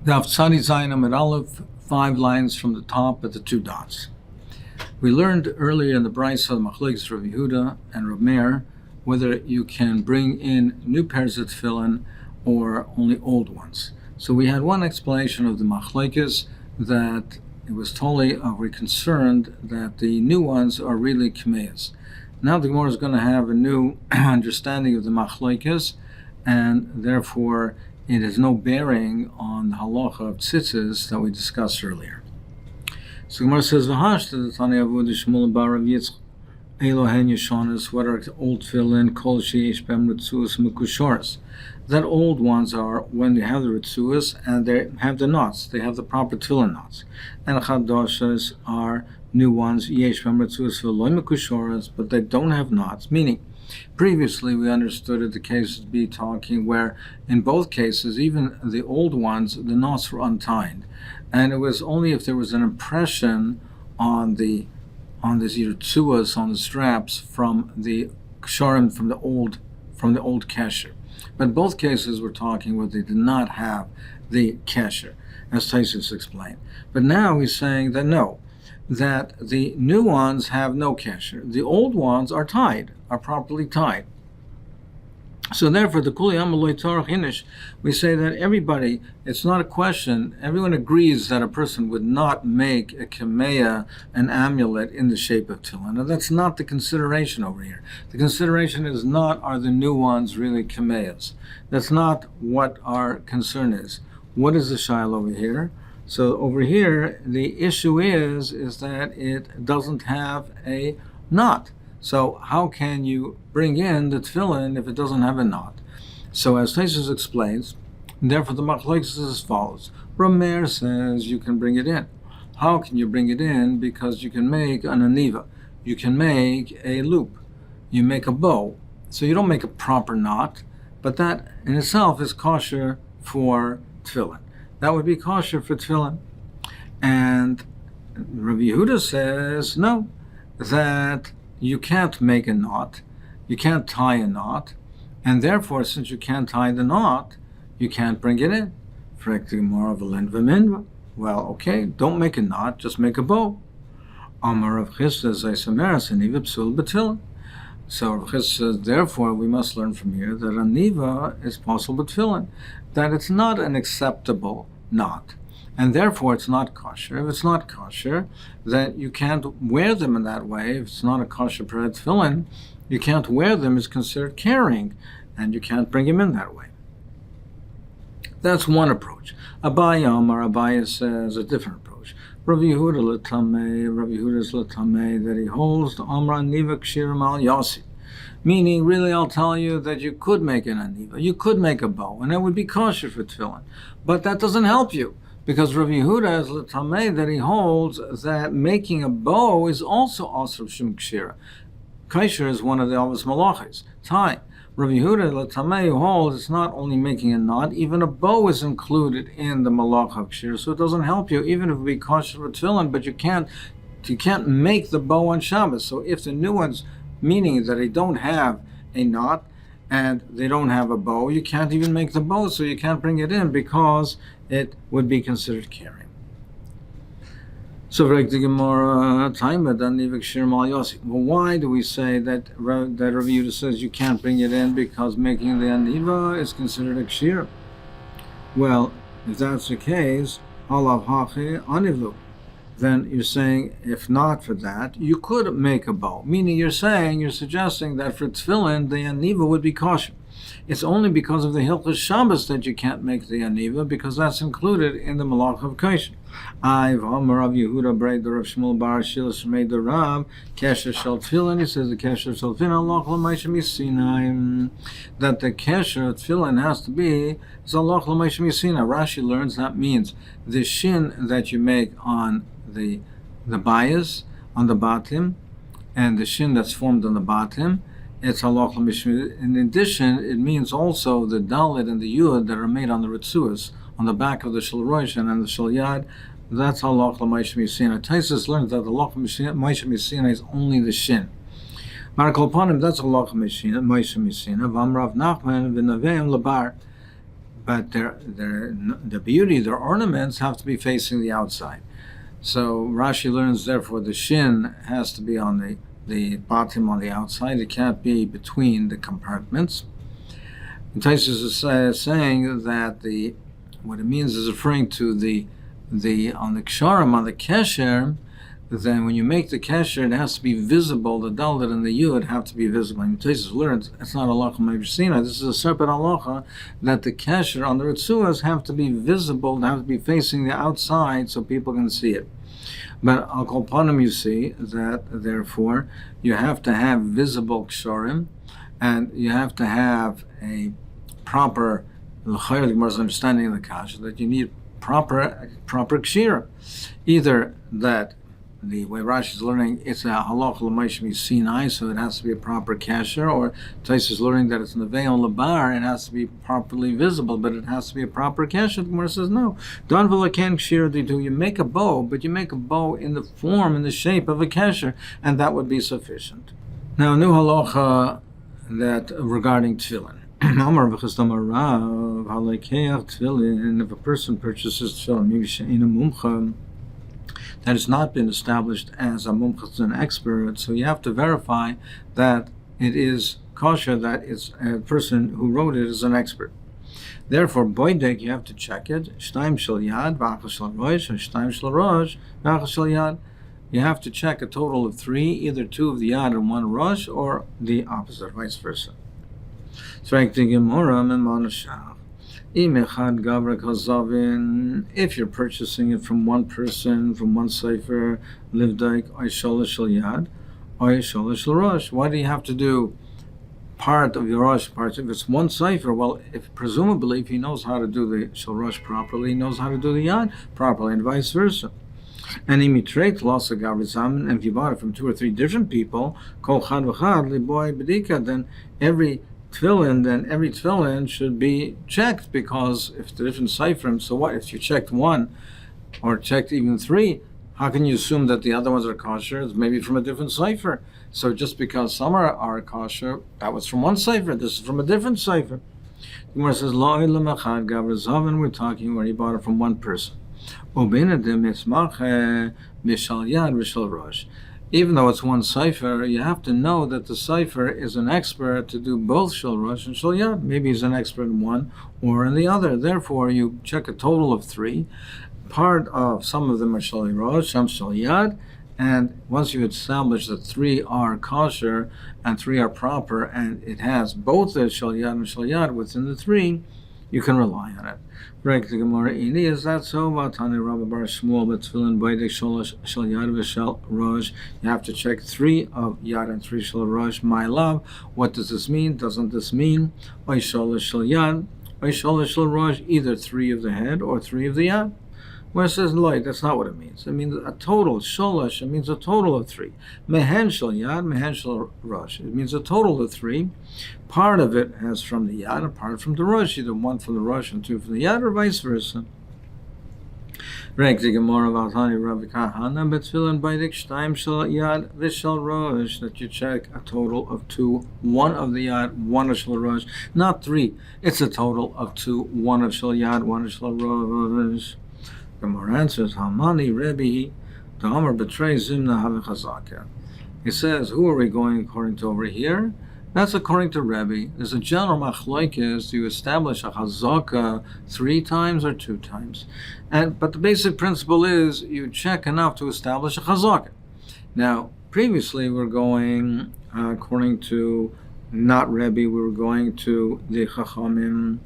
The Haftzadi Zayin Amud Aleph, 5 lines from the top at the 2 dots. We learned earlier in the Brisa of Machlokes Rav Yehuda and Rav Meir whether you can bring in new pairs of tefillin or only old ones. So we had one explanation of the Machlokes that it was totally we're concerned that the new ones are really kameas. Now the Gemara is going to have a new understanding of the Machlokes, and therefore it has no bearing on the halacha of tzitzis that we discussed earlier. So Gemara says, "V'hashta Tani Avud Shmuel bar Rav Yitzchak Elohen Yeshonis, what are old tefillin kol sheish bem ritzuas mekushoras?" That old ones are when they have the ritzuas and they have the knots, they have the proper tefillin knots. And chadoshas are new ones, yesh bem ritzuas v'loy mekushoras, but they don't have knots. Meaning, previously we understood that the cases be talking where in both cases, even the old ones, the knots were untied. And it was only if there was an impression on this yirtzuas, on the straps from the ksharim, from the old kesher. But both cases were talking where they did not have the kesher, as Taisus explained. But now he's saying that no, that the new ones have no kesher. The old ones are tied, are properly tied. So therefore, the Kuli Amaloi Torah Hinish, we say that everybody, it's not a question, everyone agrees that a person would not make a kameya, an amulet, in the shape of tefillin. Now that's not the consideration over here. The consideration is not, are the new ones really kameyas? That's not what our concern is. What is the shail over here? So over here, the issue is that it doesn't have a knot. So how can you bring in the tefillin if it doesn't have a knot? So as Taisus explains, therefore the machlokes is as follows. Rav Meir says you can bring it in. How can you bring it in? Because you can make an aniva. You can make a loop. You make a bow. So you don't make a proper knot, but that in itself is kosher for tefillin. That would be kosher for tefillin. And Rav Yehuda says, no, that you can't make a knot, you can't tie a knot, and therefore, since you can't tie the knot, you can't bring it in. Well, okay, don't make a knot, just make a bow. So Rav Chisda says, therefore, we must learn from here that a niva is possible with tefillin, that it's not an acceptable knot. And therefore, it's not kosher. If it's not kosher, then you can't wear them in that way. If it's not a kosher pred tefillin, you can't wear them. It's considered carrying, and you can't bring them in that way. That's one approach. Abaya says a different approach. Rav Yehuda is l'tamei, that he holds the Amra Niva Kshirim al Yasi. Meaning, really, I'll tell you that you could make an aniva, you could make a bow, and it would be kosher for tefillin. But that doesn't help you. Because Rav Yehuda is l'tamei, that he holds that making a bow is also asur shum kshira. Kaisher is one of the avos malachis, tie. Rav Yehuda l'tamei, who holds it's not only making a knot, even a bow is included in the malach of kshira. So it doesn't help you, even if it be kosher for tefillin, but you can't make the bow on Shabbos. So if the new ones, meaning that they don't have a knot and they don't have a bow, you can't even make the bow, so you can't bring it in because it would be considered carrying. So, well, why do we say that Rav Yehuda says you can't bring it in because making the aniva is considered a kshir? Well, if that's the case, then you're saying, if not for that, you could make a bow. Meaning you're suggesting that for tefillin, the aniva would be kosher. It's only because of the Hilchos Shabbos that you can't make the aniva, because that's included in the malach of kosher. Rav Yehuda braid the Rav Shmuel bar Shilas made the Rav kesher shel tefillin. He says the kesher shel tefillin Allah l'maishem yisinai, that the kesher of tefillin has to be Allah l'maishem yisinai. Rashi learns that means the shin that you make on the bias, on the batim, and the shin that's formed on the batim, it's halach l'mishmi. In addition, it means also the dalit and the yud that are made on the ritzuas, on the back of the shel rosh and the shel yad. That's halach l'mishmi yisina. Taisus learns that the halach l'mishmi yisina is only the shin. Markol panim, that's halach l'mishmi yisina. V'amrav Nachman v'naveim labar. but the beauty, their ornaments have to be facing the outside. So Rashi learns, therefore, the shin has to be on the bottom on the outside. It can't be between the compartments. And Taisus is saying that what it means is referring to the on the ksharim, on the kesher. Then when you make the kesher, it has to be visible. The dalet and the yud have to be visible. And Taisus learns it's not halacha me'avshina. This is a separate halacha that the kesher on the ritzuas have to be visible. They have to be facing the outside so people can see it. But al kol panim, you see that therefore you have to have visible ksharim, and you have to have a proper understanding of the kasha, that you need proper kshira. Either that the way Rashi is learning, it's a halach l'maishmi sinai, so it has to be a proper kasher, or Tais is learning that it's an aveil labar, it has to be properly visible, but it has to be a proper kasher. The Gemara says no. Don v'laken kshira didu. You make a bow, but you make a bow in the form, in the shape of a kasher, and that would be sufficient. Now, a new halacha that regarding tefillin. Amar v'chastamar rav halekeach tefillin. If a person purchases tefillin, maybe she'ina mumcha, that has not been established as a mumchas, an expert, so you have to verify that it is kosher, that it's a person who wrote it is an expert. Therefore, boydek, you have to check it. Shtaim shel yad, v'achas shel rosh, or shtaim shel rosh, v'achas shel yad. You have to check a total of 3, either 2 of the yad and 1 rosh, or the opposite, vice versa. Strike the Gemara, memanashach. If you're purchasing it from one person, from one sefer, livdaik, oy sholosh shel yad, oy sholosh shel rosh. Why do you have to do part of your rosh, part if it's one sefer? Well, presumably if he knows how to do the shel rosh properly, he knows how to do the yad properly, and vice versa. And if you bought it from 2 or 3 different people, kol chad v'chad liboy bedika, then every tefillin should be checked, because if the different seifrim, so what if you checked 1 or checked even 3? How can you assume that the other ones are kosher? It's maybe from a different sefer. So just because some are kosher, that was from one sefer, this is from a different sefer. The Gemara says, lo ilam echad gavra zaven, we're talking where he bought it from one person. Even though it's one sefer, you have to know that the sefer is an expert to do both shel rosh and shel yad. Maybe he's an expert in one or in the other. Therefore, you check a total of 3. Part of some of them are shel rosh, some shel yad, and once you establish that 3 are kosher and 3 are proper, and it has both the shel yad and shel yad within the 3, you can rely on it. Break the Gemara. Is that so? Vatani Rabbi Bar Shmuel, but tefillin boydek shel yad v'shel rosh. You have to check 3 of yad and 3 shel rosh. My love, what does this mean? Doesn't this mean oy sholosh shel yad, oy sholosh shel rosh, either 3 of the head or 3 of the yad? Where it says loy, that's not what it means. It means a total sholosh. It means a total of 3. Mehen shel yad, mehen shel rosh. It means a total of 3. Part of it has from the yad, and part from the rosh. Either 1 from the rosh and 2 from the yad, or vice versa. Reg the Gemara v'altani Rabbi Kahana betfilin boydek shtaim shel yad v'shel rosh, that you check a total of 2, 1 of the yad, 1 of shel rosh, not 3. It's a total of 2, 1 of shel yad, 1 of shel rosh. Gemara answers, Hamani Rebbe, the Amar betrays Zimna Havechazaka. He says, who are we going according to over here? That's according to Rebbe. There's a general machlokes, do you establish a chazaka 3 times or 2 times? But the basic principle is you check enough to establish a chazaka. Now, previously we're going according to not Rebbe, we were going to the Chachamim,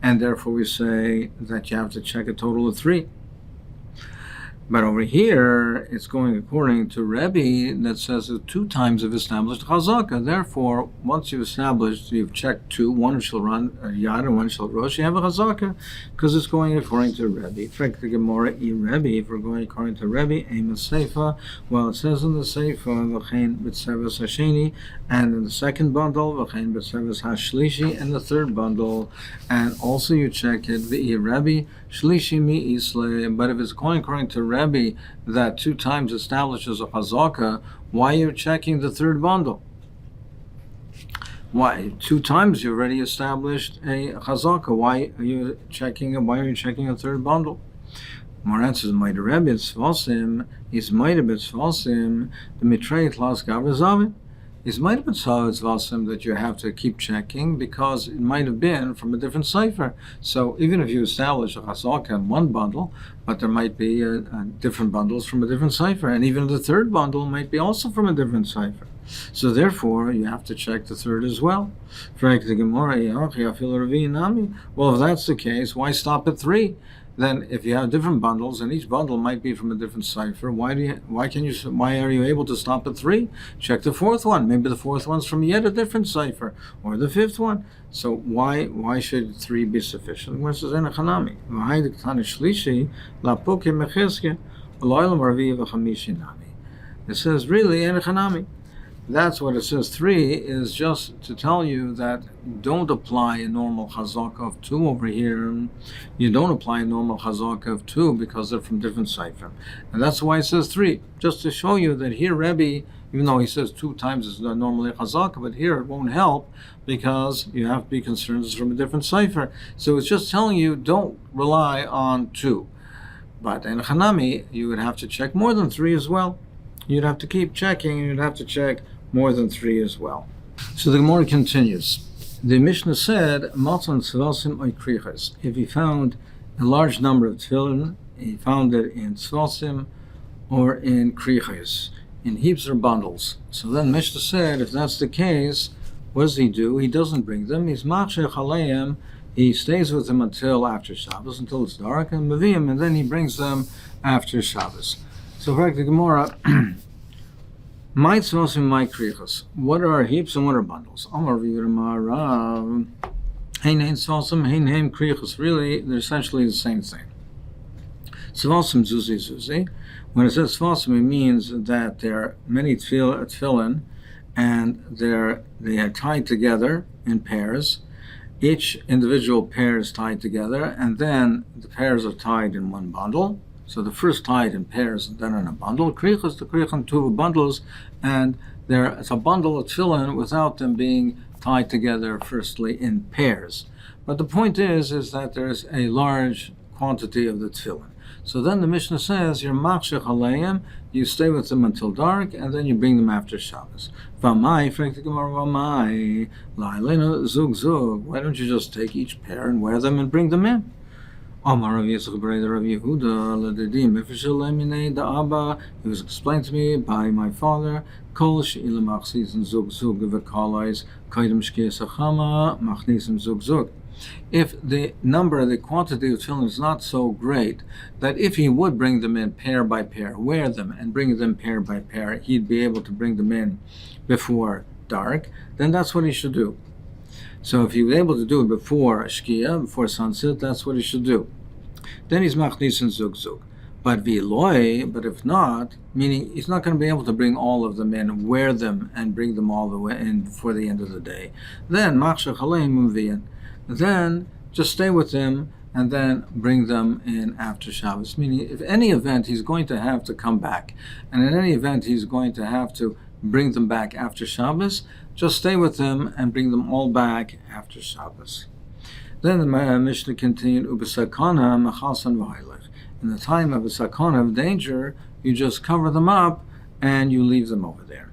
and therefore we say that you have to check a total of 3. But over here, it's going according to Rebbe that says that 2 times have established chazaka. Therefore, once you've established, you've checked 2, 1 shall run yad and 1 shall rosh, you have a chazaka, because it's going according to Rebbe. Frek the Gemara Rebbe, if we're going according to Rebbe, Amud Seifa, well, it says in the Seifa, v'chein b'tseves hasheni, and in the second bundle, v'chein b'tseves hashlishi, and the third bundle, and also you check it, v'i Rebbe, shlishi mi isle, but if it's going according to Rebbe that 2 times establishes a chazaka, why are you checking the third bundle? Why? 2 times you already established a chazaka. Why are you checking a third bundle? More answers. Might Rebbe Tzvasim is might have been Tzvasim the mitrei las gavrazavin. Is might have been Tzvasim that you have to keep checking because it might have been from a different cipher. So even if you establish a chazaka in one bundle, but there might be different bundles from a different cipher, and even the third bundle might be also from a different cipher. So therefore, you have to check the third as well. Well, if that's the case, why stop at 3? Then, if you have different bundles, and each bundle might be from a different cipher, why are you able to stop at 3? Check the 4th one. Maybe the 4th one's from yet a different cipher, or the 5th one. So why should 3 be sufficient? It says really enechanami. That's what it says. 3 is just to tell you that don't apply a normal chazaka of 2 over here. You don't apply a normal chazaka of 2 because they're from different cipher. And that's why it says 3, just to show you that here Rebbe, even though he says 2 times is normally a chazaka, but here it won't help because you have to be concerned it's from a different cipher. So it's just telling you don't rely on 2. But in Hanami, you would have to check more than 3 as well. You'd have to keep checking, and you'd have to check more than 3 as well. So the Gemara continues. The Mishnah said, "Matan tzvasim oy krichas." If he found a large number of tefillin, he found it in tzvasim or in krichas, in heaps or bundles. So then Mishnah said, if that's the case, what does he do? He doesn't bring them. He's machshech aleim. He stays with them until after Shabbos, until it's dark, and maviyim, and then he brings them after Shabbos. So, for the Gemara. My tzvasim, my krichas. What are heaps and what are bundles? Amar v'yirmarav. Hein tzvasim, hein krichas. Really, they're essentially the same thing. Tzvasim zuzi. When it says tzvasim, it means that there are many tefillin, and they are tied together in pairs. Each individual pair is tied together, and then the pairs are tied in one bundle. So the first tied in pairs and then in a bundle. Krichas, the krichan, 2 bundles, and it's a bundle of tefillin without them being tied together firstly in pairs. But the point is that there's a large quantity of the tefillin. So then the Mishnah says, you're machshech aleim, you stay with them until dark, and then you bring them after Shabbos. V'amai, v'amai, la'ilena zug. Why don't you just take each pair and wear them and bring them in? Amar Rav Yitzchak Breder Rav Yehuda Lededim Efeshelemine Da'aba. It was explained to me by my father. Kol she'ilam machzis and zug v'kalais kaidem shkei sachama machnisim zug. If the quantity of tefillin is not so great that if he would bring them in pair by pair, wear them and bring them pair by pair, he'd be able to bring them in before dark, then that's what he should do. So if he was able to do it before Shkia, before sunset, that's what he should do. Then he's machnis and zug. But if not, meaning he's not going to be able to bring all of them in, wear them, and bring them all the way in before the end of the day. Then machshech aleim mumviyan. Then just stay with them and then bring them in after Shabbos. Meaning, if any event he's going to have to come back, and in any event he's going to have to bring them back after Shabbos, just stay with them and bring them all back after Shabbos. Then the Mishnah continued, Ubesakana mechasan v'hailech. In the time of a sakana of danger, you just cover them up and you leave them over there.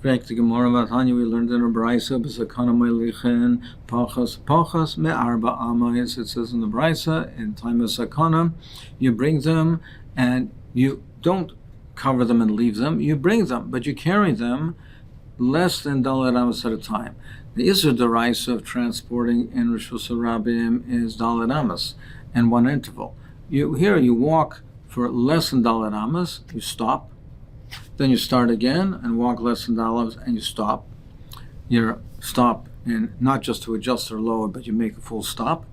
The Gemara Vatanya, we learned in a Brisa, Besakana me'lichen pachas me'arba amayis. It says in the Brisa, in time of sakana, you bring them and you don't cover them and leave them. You bring them, but you carry them less than Dalet Amos at a time. The Isser Deraisa of transporting in Rishus Harabim is Dalet Amos and one interval. You walk for less than Dalet Amos, you stop, then you start again and walk less than Dalet Amos and you stop. You stop in not just to adjust or lower, but you make a full stop.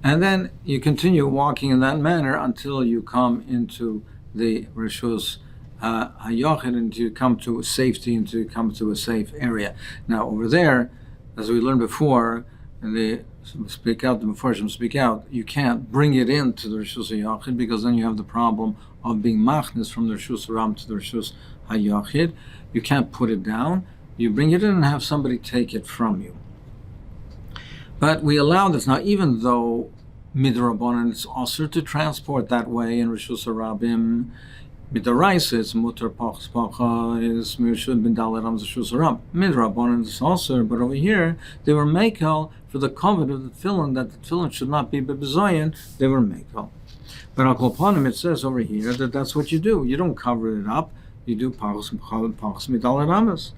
And then you continue walking in that manner until you come into the Rishus Hayochid, and to come to safety and to come to a safe area. Now over there, as we learned before, the Mefarshim speak out, you can't bring it into the Rishus Hayochid because then you have the problem of being machnis from the Rishus Haram to the Rishus Hayochid. You can't put it down, you bring it in and have somebody take it from you. But we allow this now, even though midrabanan it's also to transport that way in Rishus Harabim. Midaraisa it's mutar pachas pachas mirshud bin dalaram zeshus harab. Midrabanan it's also, but over here they were mekel for the covet of the tefillin, that the tefillin should not be bebezoyin. They were mekel. But al kolpanim it says over here that that's what you do. You don't cover it up. You do pachas midalaramas.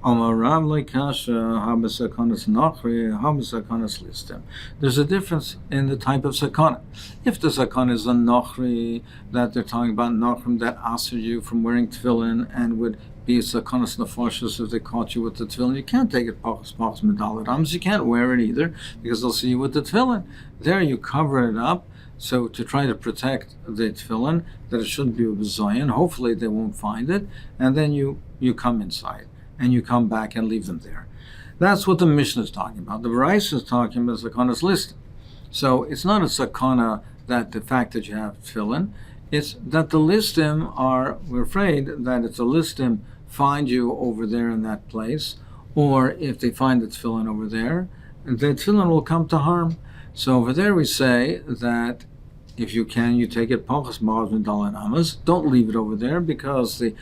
Amarav leikasha habesakanas nachri habesakanas listem. There's a difference in the type of sakana. If the sakana is a nachri, that they're talking about nachrim that asked you from wearing tefillin and would be sakanas nefashos if they caught you with the tefillin, you can't take it pachas medalarams. You can't wear it either because they'll see you with the tefillin. There you cover it up. So to try to protect the tefillin, that it shouldn't be with Zion, hopefully they won't find it, and then you come inside, and you come back and leave them there. That's what the Mishnah is talking about. The Baraisa is talking about sakana's listim. So it's not a sakana that the fact that you have tefillin, it's that the listim are, we're afraid that it's a listim find you over there in that place, or if they find the tefillin over there, the tefillin will come to harm. So over there we say that if you can, you take it pachas ma'az midal amas. Don't leave it over there because the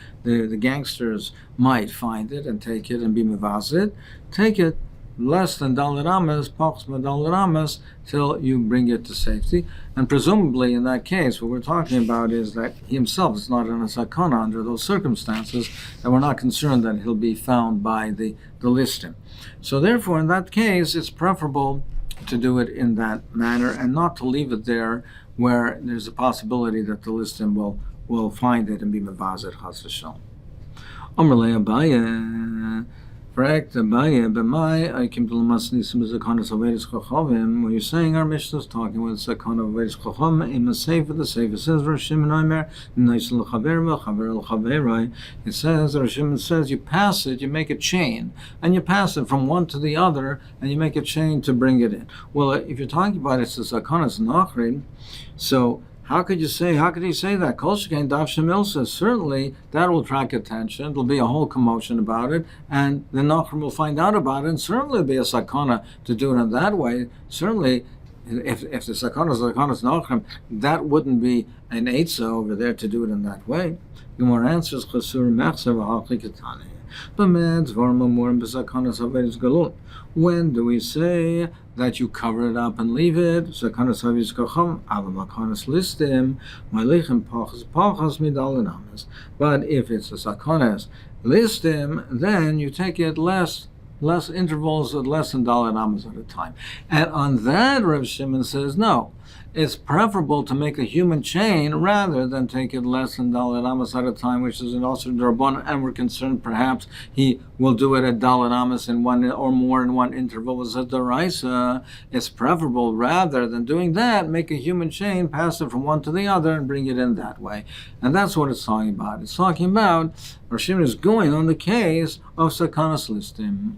gangsters might find it and take it and be mevazit. Take it less than dalet amas, pachas midal amas, till you bring it to safety. And presumably in that case, what we're talking about is that he himself is not in a sakana under those circumstances, and we're not concerned that he'll be found by the listim. So therefore, in that case, it's preferable to do it in that manner and not to leave it there where there's a possibility that the listim will find it and be mevazet chas v'shalom. Amrlei Abaye, correct Abaye, b'mai I came to l'mas nisim zakanas averis chachavim. When you're saying our Mishnah is talking with zakana averis chachavim, in the sefer, the sefer says Rosh Shimon Omer nice l'chaver v'chaver l'chaverai. It says Rosh Shimon says you pass it, you make a chain, and you pass it from one to the other, and you make a chain to bring it in. Well, if you're talking about it's the zakanas nachrin, so how could he say that? Kol shekain daf shemil says certainly that will attract attention. There'll be a whole commotion about it, and the nachrim will find out about it, and certainly be a sakana to do it in that way. Certainly, if the sakana is nachrim, that wouldn't be an eitzah over there to do it in that way. Gemara answers chasur mechzer v'hachli ketane. When do we say that you cover it up and leave it? But if it's a sakanas listim, then you take it less intervals of less than dalet amos at a time. And on that, Rav Shimon says no. It's preferable to make a human chain rather than take it less than dalet amos at a time, which is an also d'Rabbanan, and we're concerned perhaps he will do it at dalet amos in one or more in one interval was a d'oraisa. It's preferable rather than doing that, make a human chain, pass it from one to the other, and bring it in that way. And that's what it's talking about. It's talking about Rosh Shimon is going on the case of sakanas listim.